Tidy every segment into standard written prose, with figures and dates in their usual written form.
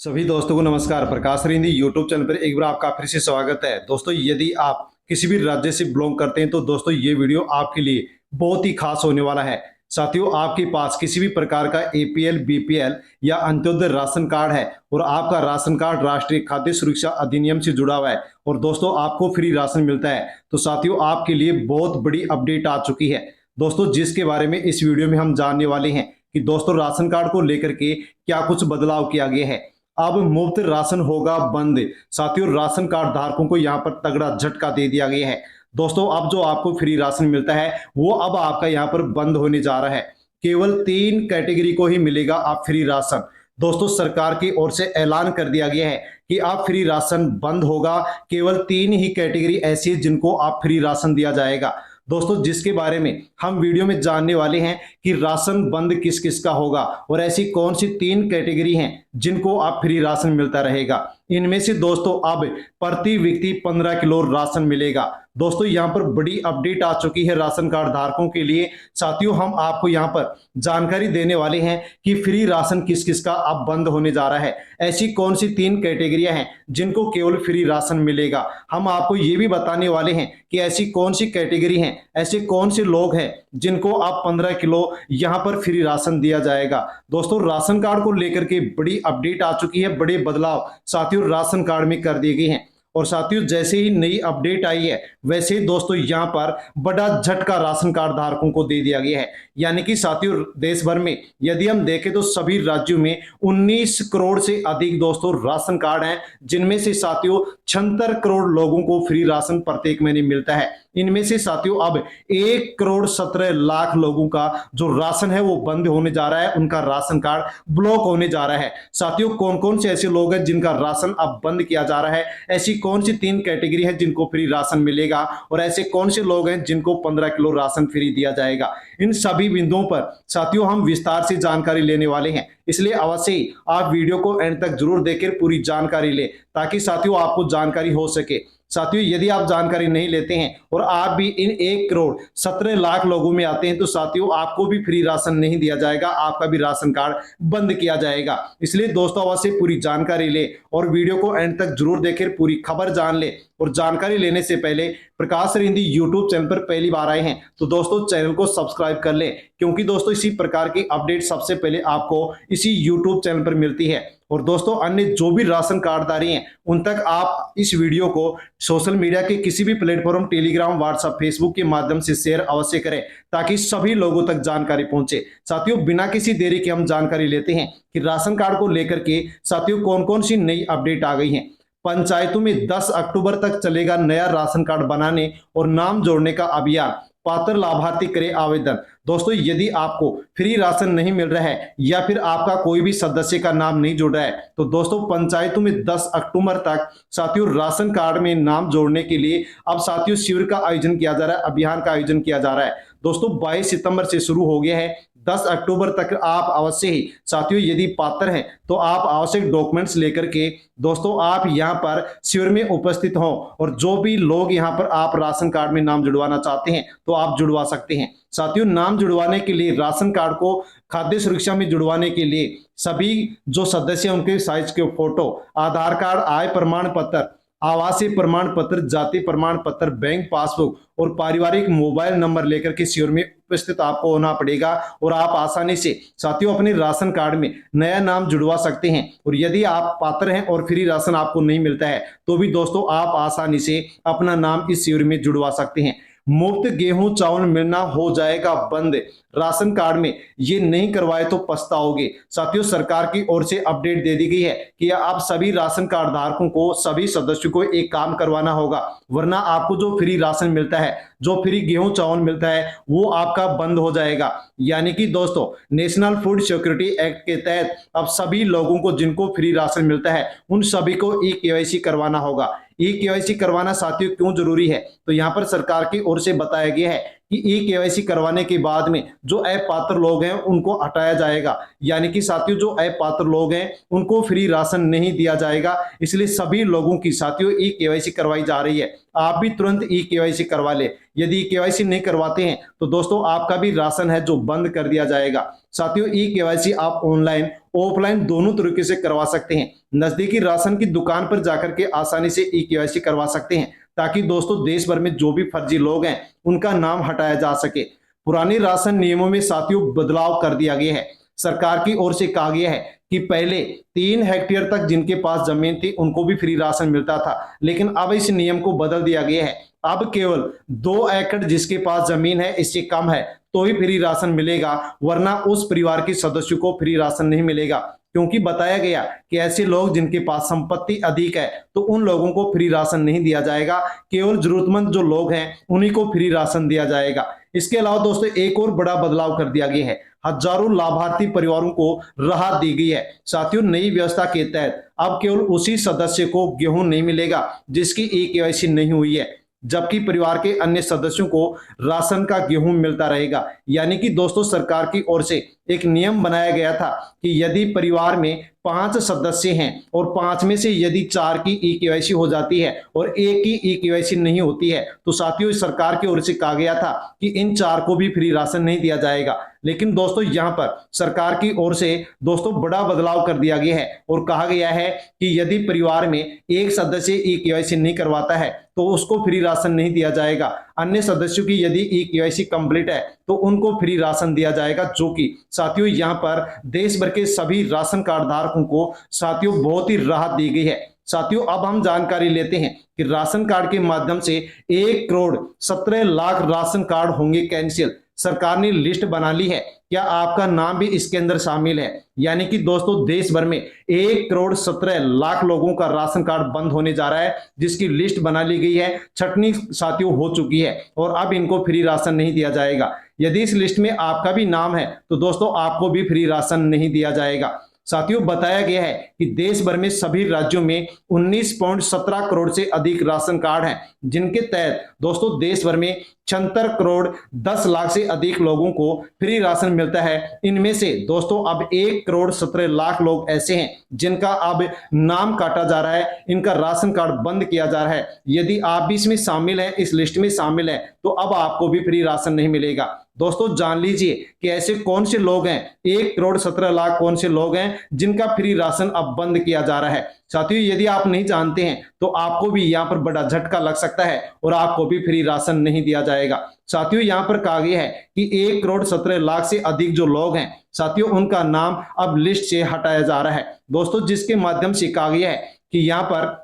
सभी दोस्तों को नमस्कार। प्रकाश हिंदी यूट्यूब चैनल पर एक बार आपका फिर से स्वागत है। दोस्तों, यदि आप किसी भी राज्य से बिलोंग करते हैं तो दोस्तों ये वीडियो आपके लिए बहुत ही खास होने वाला है। साथियों, आपके पास किसी भी प्रकार का एपीएल, बीपीएल या अंत्योदय राशन कार्ड है और आपका राशन कार्ड राष्ट्रीय खाद्य सुरक्षा अधिनियम से जुड़ा हुआ है और दोस्तों आपको फ्री राशन मिलता है, तो साथियों आपके लिए बहुत बड़ी अपडेट आ चुकी है दोस्तों, जिसके बारे में इस वीडियो में हम जानने वाले हैं कि दोस्तों राशन कार्ड को लेकर के क्या कुछ बदलाव किया गया है। अब मुफ्त राशन होगा बंद। साथियों, राशन कार्ड धारकों को यहां पर तगड़ा झटका दे दिया गया है दोस्तों। अब जो आपको फ्री राशन मिलता है वो अब आपका यहां पर बंद होने जा रहा है। केवल 3 कैटेगरी को ही मिलेगा आप फ्री राशन। दोस्तों, सरकार की ओर से ऐलान कर दिया गया है कि आप फ्री राशन बंद होगा। केवल 3 ही कैटेगरी ऐसी है जिनको आप फ्री राशन दिया जाएगा दोस्तों, जिसके बारे में हम वीडियो में जानने वाले हैं कि राशन बंद किस किस का होगा और ऐसी कौन सी 3 कैटेगरी हैं जिनको आप फ्री राशन मिलता रहेगा। इनमें से दोस्तों अब प्रति व्यक्ति 15 किलो राशन मिलेगा। दोस्तों, यहां पर बड़ी अपडेट आ चुकी है राशन कार्ड धारकों के लिए। साथियों, हम आपको यहां पर जानकारी देने वाले हैं कि फ्री राशन किस किस का अब बंद होने जा रहा है। ऐसी कौन सी 3 कैटेगरियां हैं जिनको केवल फ्री राशन मिलेगा। हम आपको ये भी बताने वाले हैं कि ऐसी कौन सी कैटेगरी हैं, ऐसे कौन से लोग हैं जिनको आप 15 किलो यहां पर फ्री राशन दिया जाएगा। दोस्तों, राशन कार्ड को लेकर के बड़ी अपडेट आ चुकी है, बड़े बदलाव साथियों राशन कार्ड में कर दिए गए हैं। और साथियों, जैसे ही नई अपडेट आई है वैसे ही दोस्तों यहां पर बड़ा झटका राशन कार्ड धारकों को दे दिया गया है। यानी कि साथियों देश भर में यदि हम देखें तो सभी राज्यों में 19 करोड़ से अधिक दोस्तों राशन कार्ड हैं, जिनमें से साथियों 76 करोड़ लोगों को फ्री राशन प्रत्येक महीने मिलता है। इनमें से साथियों अब 1 करोड़ 17 लाख लोगों का जो राशन है वो बंद होने जा रहा है, उनका राशन कार्ड ब्लॉक होने जा रहा है। साथियों, कौन कौन से ऐसे लोग हैं जिनका राशन अब बंद किया जा रहा है, ऐसी कौन सी 3 कैटेगरी है जिनको फ्री राशन मिलेगा और ऐसे कौन से लोग हैं जिनको 15 किलो राशन फ्री दिया जाएगा, इन सभी बिंदुओं पर साथियों हम विस्तार से जानकारी लेने वाले हैं। इसलिए अवश्य ही आप वीडियो को एंड तक जरूर देखकर पूरी जानकारी ले, ताकि साथियों आपको जानकारी हो सके। साथियों, यदि आप जानकारी नहीं लेते हैं और आप भी इन 1 करोड़ 17 लाख लोगों में आते हैं तो साथियों आपको भी फ्री राशन नहीं दिया जाएगा, आपका भी राशन कार्ड बंद किया जाएगा। इसलिए दोस्तों अवश्य पूरी जानकारी ले और वीडियो को एंड तक जरूर देखें, पूरी खबर जान ले। और जानकारी लेने से पहले प्रकाश हिंदी यूट्यूब चैनल पर पहली बार आए हैं तो दोस्तों चैनल को सब्सक्राइब कर लें, क्योंकि दोस्तों इसी प्रकार की अपडेट सबसे पहले आपको इसी यूट्यूब चैनल पर मिलती है। और दोस्तों अन्य जो भी राशन कार्डधारी हैं उन तक आप इस वीडियो को सोशल मीडिया के किसी भी प्लेटफॉर्म टेलीग्राम, व्हाट्सएप, फेसबुक के माध्यम से शेयर अवश्य करें, ताकि सभी लोगों तक जानकारी पहुंचे। साथियों, बिना किसी देरी के हम जानकारी लेते हैं कि राशन कार्ड को लेकर के साथियों कौन कौन सी नई अपडेट आ गई है। पंचायतों में 10 अक्टूबर तक चलेगा नया राशन कार्ड बनाने और नाम जोड़ने का अभियान। पात्र लाभार्थी करे आवेदन। दोस्तों, यदि आपको फ्री राशन नहीं मिल रहा है या फिर आपका कोई भी सदस्य का नाम नहीं जुड़ रहा है तो दोस्तों पंचायतों में 10 अक्टूबर तक साथियों राशन कार्ड में नाम जोड़ने के लिए अब साथियों शिविर का आयोजन किया जा रहा है, अभियान का आयोजन किया जा रहा है। दोस्तों 22 सितंबर से शुरू हो गया है। 10 अक्टूबर तक आप अवश्य ही साथियों यदि पात्र हैं तो आप आवश्यक डॉक्यूमेंट्स लेकर के दोस्तों आप यहां पर शिविर में उपस्थित हों और जो भी लोग यहां पर आप राशन कार्ड में नाम जुड़वाना चाहते हैं तो आप जुड़वा सकते हैं। साथियों, नाम जुड़वाने के लिए राशन कार्ड को खाद्य सुरक्षा में जुड़वाने के लिए सभी जो सदस्य हैं उनके साइज के फोटो, आधार कार्ड, आय प्रमाण पत्र, आवासीय प्रमाण पत्र, जाति प्रमाण पत्र, बैंक पासबुक और पारिवारिक मोबाइल नंबर लेकर के शिविर में उपस्थित आपको होना पड़ेगा और आप आसानी से साथियों अपने राशन कार्ड में नया नाम जुड़वा सकते हैं। और यदि आप पात्र हैं और फ्री राशन आपको नहीं मिलता है तो भी दोस्तों आप आसानी से अपना नाम इस शिविर में जुड़वा सकते हैं। मुफ्त गेहूं चावल मिलना हो जाएगा बंद। राशन कार्ड में ये नहीं करवाए तो पछताओगे। साथियों, सरकार की ओर से अपडेट दे दी गई है कि आप सभी राशन कार्ड धारकों को, सभी सदस्यों को एक काम करवाना होगा, वरना आपको जो फ्री राशन मिलता है, जो फ्री गेहूं चावल मिलता है वो आपका बंद हो जाएगा। यानी कि दोस्तों नेशनल फूड सिक्योरिटी एक्ट के तहत अब सभी लोगों को जिनको फ्री राशन मिलता है उन सभी को ई केवाईसी करवाना होगा। ई केवाईसी करवाना साथियों क्यों जरूरी है तो यहाँ पर सरकार की ओर से बताया गया है कि ई केवाईसी करवाने के बाद में जो अपात्र लोग हैं उनको हटाया जाएगा। यानी कि साथियों जो अपात्र लोग हैं उनको फ्री राशन नहीं दिया जाएगा, इसलिए सभी लोगों की साथियों ई केवाईसी करवाई जा रही है। आप भी तुरंत ई केवाईसी करवा ले। यदि केवाईसी नहीं करवाते हैं तो दोस्तों आपका भी राशन है जो बंद कर दिया जाएगा। साथियों ई केवाईसी आप ऑनलाइन ऑफलाइन दोनों तरीके से करवा सकते हैं। नजदीकी राशन की दुकान पर जाकर के आसानी से ई-केवाईसी करवा सकते हैं, ताकि दोस्तों देश भर में जो भी फर्जी लोग हैं उनका नाम हटाया जा सके। पुराने राशन नियमों में साथियों बदलाव कर दिया गया है। सरकार की ओर से कहा गया है कि पहले 3 हेक्टेयर तक जिनके पास जमीन थी उनको भी फ्री राशन मिलता था, लेकिन अब इस नियम को बदल दिया गया है। अब केवल 2 एकड़ जिसके पास जमीन है, इससे कम है तो ही फ्री राशन मिलेगा, वरना उस परिवार के सदस्यों को फ्री राशन नहीं मिलेगा। क्योंकि बताया गया कि ऐसे लोग जिनके पास संपत्ति अधिक है तो उन लोगों को फ्री राशन नहीं दिया जाएगा, केवल जरूरतमंद जो लोग हैं उन्हीं को फ्री राशन दिया जाएगा। इसके अलावा दोस्तों एक और बड़ा बदलाव कर दिया गया है। हजारों लाभार्थी परिवारों को राहत दी गई है। साथियों नई व्यवस्था के तहत अब केवल उसी सदस्य को गेहूं नहीं मिलेगा जिसकी ई-केवाईसी नहीं हुई है, जबकि परिवार के अन्य सदस्यों को राशन का गेहूं मिलता रहेगा। यानी कि दोस्तों सरकार की ओर से एक नियम बनाया गया था कि यदि परिवार में 5 सदस्य हैं और 5 में से यदि 4 की ई-केवाईसी हो जाती है और एक की ई-केवाईसी नहीं होती है, तो साथियों सरकार की ओर से कहा गया था कि इन 4 को भी फ्री राशन नहीं दिया जाएगा। लेकिन दोस्तों यहां पर सरकार की ओर से दोस्तों बड़ा बदलाव कर दिया गया है और कहा गया है कि यदि परिवार में एक सदस्य ई-केवाईसी नहीं करवाता है तो उसको फ्री राशन नहीं दिया जाएगा। अन्य सदस्यों की यदि ई-केवाईसी कंप्लीट है तो उनको फ्री राशन दिया जाएगा, जो कि साथियों यहां पर देश भर के सभी राशन कार्ड धारकों को साथियों बहुत ही राहत दी गई है। साथियों अब हम जानकारी लेते हैं कि राशन कार्ड के माध्यम से 1 करोड़ 17 लाख राशन कार्ड होंगे कैंसिल। सरकार ने लिस्ट बना ली है, क्या आपका नाम भी इसके अंदर शामिल है? यानी कि दोस्तों देश भर में 1 करोड़ 17 लाख लोगों का राशन कार्ड बंद होने जा रहा है, जिसकी लिस्ट बना ली गई है। छटनी साथियों हो चुकी है और अब इनको फ्री राशन नहीं दिया जाएगा। यदि इस लिस्ट में आपका भी नाम है तो दोस्तों आपको भी फ्री राशन नहीं दिया जाएगा। साथियों बताया गया है कि देश भर में सभी राज्यों में 19.17 करोड़ से अधिक राशन कार्ड हैं, जिनके तहत दोस्तों देश भर में 76 करोड़ 10 लाख से अधिक लोगों को फ्री राशन मिलता है। इनमें से दोस्तों अब 1 करोड़ 17 लाख लोग ऐसे हैं जिनका अब नाम काटा जा रहा है, इनका राशन कार्ड बंद किया जा रहा है। यदि आप भी इसमें शामिल हैं, इस लिस्ट में शामिल हैं, तो अब आपको भी फ्री राशन नहीं मिलेगा। दोस्तों जान लीजिए कि ऐसे कौन से लोग हैं, 1 करोड़ 17 लाख कौन से लोग हैं जिनका फ्री राशन अब बंद किया जा रहा है। साथियों यदि आप नहीं जानते हैं तो आपको भी यहाँ पर बड़ा झटका लग सकता है और आपको भी फ्री राशन नहीं दिया जाएगा। साथियों यहाँ पर कहा गया है कि 1 करोड़ 17 लाख से अधिक जो लोग हैं साथियों उनका नाम अब लिस्ट से हटाया जा रहा है। दोस्तों जिसके माध्यम से कहा गया है कि यहाँ पर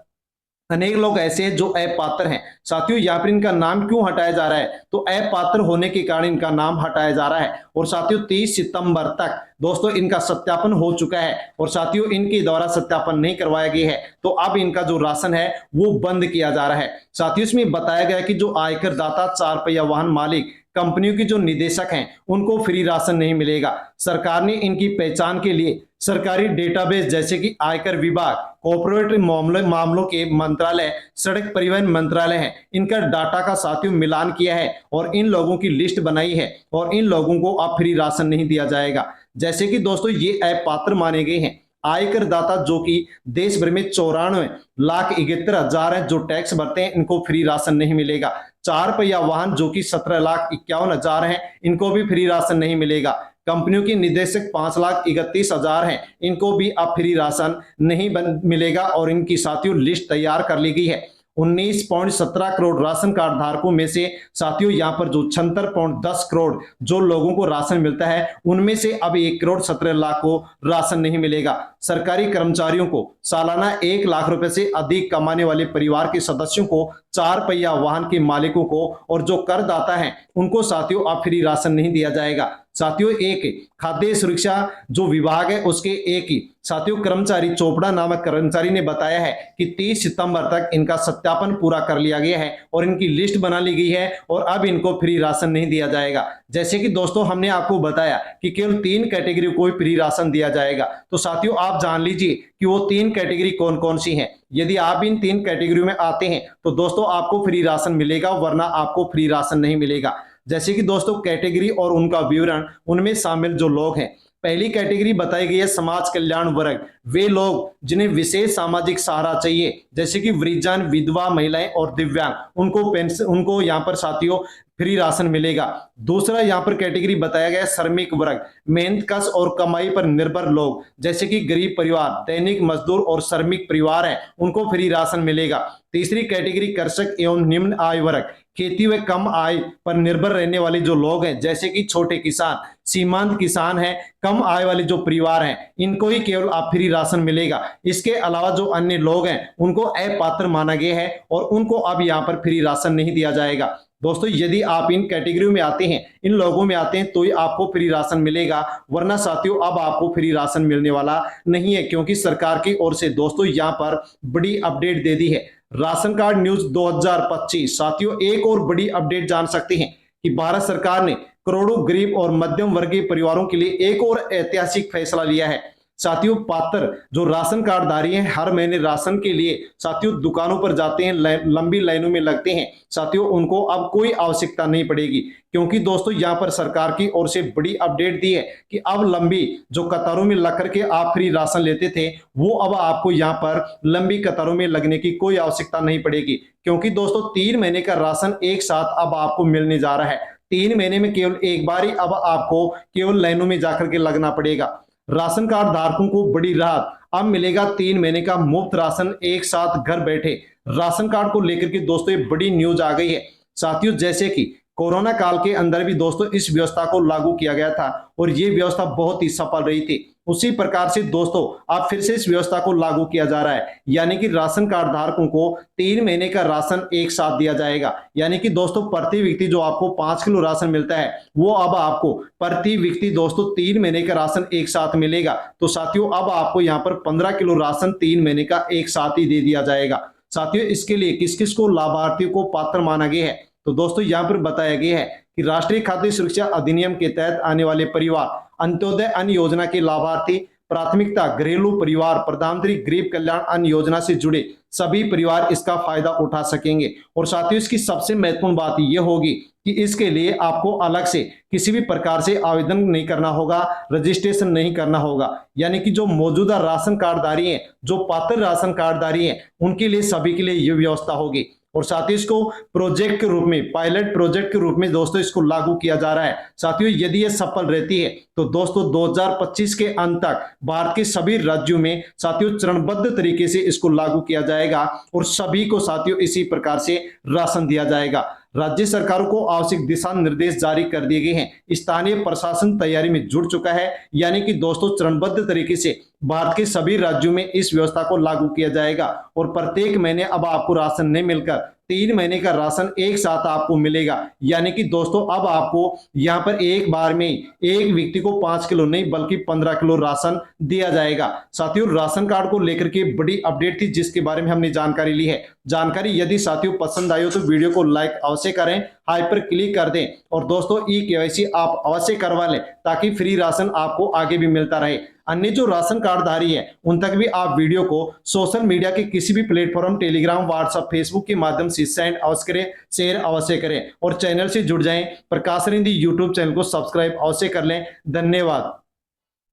अनेक लोग ऐसे हैं जो अपात्र हैं। साथियों यहाँ पर इनका नाम क्यों हटाया जा रहा है, तो अपात्र होने के कारण इनका नाम हटाया जा रहा है। और साथियों 30 सितंबर तक दोस्तों इनका सत्यापन हो चुका है और साथियों इनके द्वारा सत्यापन नहीं करवाया गया है, तो अब इनका जो राशन है वो बंद किया जा रहा है। साथियों इसमें बताया गया कि जो आयकर दाता, 4 पहिया वाहन मालिक, कंपनियों की जो निदेशक हैं उनको फ्री राशन नहीं मिलेगा। सरकार ने इनकी पहचान के लिए सरकारी डेटाबेस जैसे कि आयकर विभाग, कॉर्पोरेट मामलों के मंत्रालय, सड़क परिवहन मंत्रालय है, इनका डाटा का साथियों मिलान किया है और इन लोगों की लिस्ट बनाई है और इन लोगों को अब फ्री राशन नहीं दिया जाएगा। जैसे कि दोस्तों ये अपात्र माने गए हैं आयकर दाता जो कि देश भर में 94,71,000 है जो टैक्स भरते हैं, इनको फ्री राशन नहीं मिलेगा। 4 पहिया वाहन जो कि 17,51,000 हैं, इनको भी फ्री राशन नहीं मिलेगा। कंपनियों की निदेशक 5,31,000 हैं, इनको भी अब फ्री राशन नहीं मिलेगा और इनकी साथियों लिस्ट तैयार कर ली गई है। 19.17 करोड़ राशन कार्ड धारकों में से साथियों यहाँ पर जो 76.10 करोड़ जो लोगों को राशन मिलता है, उनमें से अब 1 करोड़ 17 लाख को राशन नहीं मिलेगा। सरकारी कर्मचारियों को, सालाना 1 लाख रुपए से अधिक कमाने वाले परिवार के सदस्यों को, 4 पहिया वाहन के मालिकों को और जो करदाता हैं उनको साथियों अब फ्री राशन नहीं दिया जाएगा। साथियों एक खाद्य सुरक्षा जो विभाग है उसके एक ही साथियों कर्मचारी, चोपड़ा नामक कर्मचारी ने बताया है कि 30 सितंबर तक इनका सत्यापन पूरा कर लिया गया है और इनकी लिस्ट बना ली गई है और अब इनको फ्री राशन नहीं दिया जाएगा। जैसे कि दोस्तों हमने आपको बताया कि केवल 3 कैटेगरी को फ्री राशन दिया जाएगा, तो साथियों आप जान लीजिए कि वो 3 कैटेगरी कौन कौन सी हैं। यदि आप इन 3 कैटेगरी में आते हैं तो दोस्तों आपको फ्री राशन मिलेगा, वरना आपको फ्री राशन नहीं मिलेगा। जैसे कि दोस्तों कैटेगरी और उनका विवरण, उनमें शामिल जो लोग हैं पहली कैटेगरी बताई गई है समाज कल्याण वर्ग, वे लोग जिन्हें विशेष सामाजिक सहारा चाहिए, जैसे कि वृद्धजन, विधवा महिलाएं और दिव्यांग, उनको पेंशन, उनको यहाँ पर साथियों फ्री राशन मिलेगा। दूसरा यहाँ पर कैटेगरी बताया गया है श्रमिक वर्ग, मेहनत कश और कमाई पर निर्भर लोग, जैसे कि गरीब परिवार, दैनिक मजदूर और श्रमिक परिवार हैं, उनको फ्री राशन मिलेगा। तीसरी कैटेगरी कृषक एवं निम्न आय वर्ग, खेती व कम आय पर निर्भर रहने वाले जो लोग हैं, जैसे कि छोटे किसान, सीमांत किसान हैं, कम आय वाले जो परिवार हैं, इनको ही केवल आप फ्री राशन मिलेगा। इसके अलावा जो अन्य लोग हैं उनको अपात्र माना गया है और उनको अब यहाँ पर फ्री राशन नहीं दिया जाएगा। दोस्तों यदि आप इन कैटेगरियों में आते हैं, इन लोगों में आते हैं, तो ही आपको फ्री राशन मिलेगा, वरना साथियों अब आपको फ्री राशन मिलने वाला नहीं है, क्योंकि सरकार की ओर से दोस्तों यहाँ पर बड़ी अपडेट दे दी है। राशन कार्ड न्यूज 2025 साथियों एक और बड़ी अपडेट जान सकते हैं कि भारत सरकार ने करोड़ों गरीब और मध्यम वर्गीय परिवारों के लिए एक और ऐतिहासिक फैसला लिया है। साथियों पात्र जो राशन कार्डधारी हैं हर महीने राशन के लिए साथियों दुकानों पर जाते हैं, लंबी लाइनों में लगते हैं, साथियों उनको अब कोई आवश्यकता नहीं पड़ेगी, क्योंकि दोस्तों यहाँ पर सरकार की ओर से बड़ी अपडेट दी है कि अब लंबी जो कतारों में लग करके आप फ्री राशन लेते थे, वो अब आपको यहाँ पर लंबी कतारों में लगने की कोई आवश्यकता नहीं पड़ेगी, क्योंकि दोस्तों 3 महीने का राशन एक साथ अब आपको मिलने जा रहा है। 3 महीने में केवल एक बार ही अब आपको केवल लाइनों में जाकर के लगना पड़ेगा। राशन कार्ड धारकों को बड़ी राहत, अब मिलेगा 3 महीने का मुफ्त राशन एक साथ घर बैठे। राशन कार्ड को लेकर के दोस्तों ये बड़ी न्यूज आ गई है साथियों, जैसे कि कोरोना काल के अंदर भी दोस्तों इस व्यवस्था को लागू किया गया था और ये व्यवस्था बहुत ही सफल रही थी, उसी प्रकार से दोस्तों अब फिर से इस व्यवस्था को लागू किया जा रहा है, यानी कि राशन कार्ड धारकों को 3 महीने का राशन एक साथ दिया जाएगा। यानी कि दोस्तों प्रति व्यक्ति जो आपको 5 किलो राशन मिलता है, वो अब आपको प्रति व्यक्ति दोस्तों 3 महीने का राशन एक साथ मिलेगा। तो साथियों अब आपको यहाँ पर 15 किलो राशन 3 महीने का एक साथ ही दे दिया जाएगा। साथियों इसके लिए किस किस को लाभार्थियों को पात्र माना गया है, तो दोस्तों यहाँ पर बताया गया है कि राष्ट्रीय खाद्य सुरक्षा अधिनियम के तहत आने वाले परिवार, अंत्योदय अन्न योजना के लाभार्थी, प्राथमिकता घरेलू परिवार, प्रधानमंत्री गरीब कल्याण अन्न योजना से जुड़े सभी परिवार इसका फायदा उठा सकेंगे। और साथियों इसकी सबसे महत्वपूर्ण बात यह होगी कि इसके लिए आपको अलग से किसी भी प्रकार से आवेदन नहीं करना होगा, रजिस्ट्रेशन नहीं करना होगा, यानी कि जो मौजूदा राशन कार्डधारी हैं, जो पात्र राशन कार्डधारी हैं, उनके लिए सभी के लिए यह व्यवस्था होगी। और साथ ही इसको प्रोजेक्ट के रूप में, पायलट प्रोजेक्ट के रूप में दोस्तों इसको लागू किया जा रहा है। साथियों यदि ये सफल रहती है तो दोस्तों 2025 के अंत तक भारत के सभी राज्यों में साथियों चरणबद्ध तरीके से इसको लागू किया जाएगा और सभी को साथियों इसी प्रकार से राशन दिया जाएगा। राज्य सरकारों को आवश्यक दिशा निर्देश जारी कर दिए गए हैं, स्थानीय प्रशासन तैयारी में जुट चुका है, यानी कि दोस्तों चरणबद्ध तरीके से भारत के सभी राज्यों में इस व्यवस्था को लागू किया जाएगा और प्रत्येक महीने अब आपको राशन नहीं मिलकर 3 महीने का राशन एक साथ आपको मिलेगा। यानी कि दोस्तों अब आपको यहाँ पर एक बार में एक व्यक्ति को 5 किलो नहीं बल्कि 15 किलो राशन दिया जाएगा। साथियों राशन कार्ड को लेकर के बड़ी अपडेट थी जिसके बारे में हमने जानकारी ली है। जानकारी यदि साथियों पसंद आई हो तो वीडियो को लाइक अवश्य करें, हाई पर क्लिक कर दें और दोस्तों ई-केवाईसी आप अवश्य करवा लें ताकि फ्री राशन आपको आगे भी मिलता रहे। अन्य जो राशन कार्डधारी है उन तक भी आप वीडियो को सोशल मीडिया के किसी भी प्लेटफॉर्म, टेलीग्राम, व्हाट्सएप, फेसबुक के माध्यम से सेंड अवश्य करें, शेयर अवश्य करें और चैनल से जुड़ जाएं। प्रकाश रिंदी यूट्यूब चैनल को सब्सक्राइब अवश्य कर लें। धन्यवाद।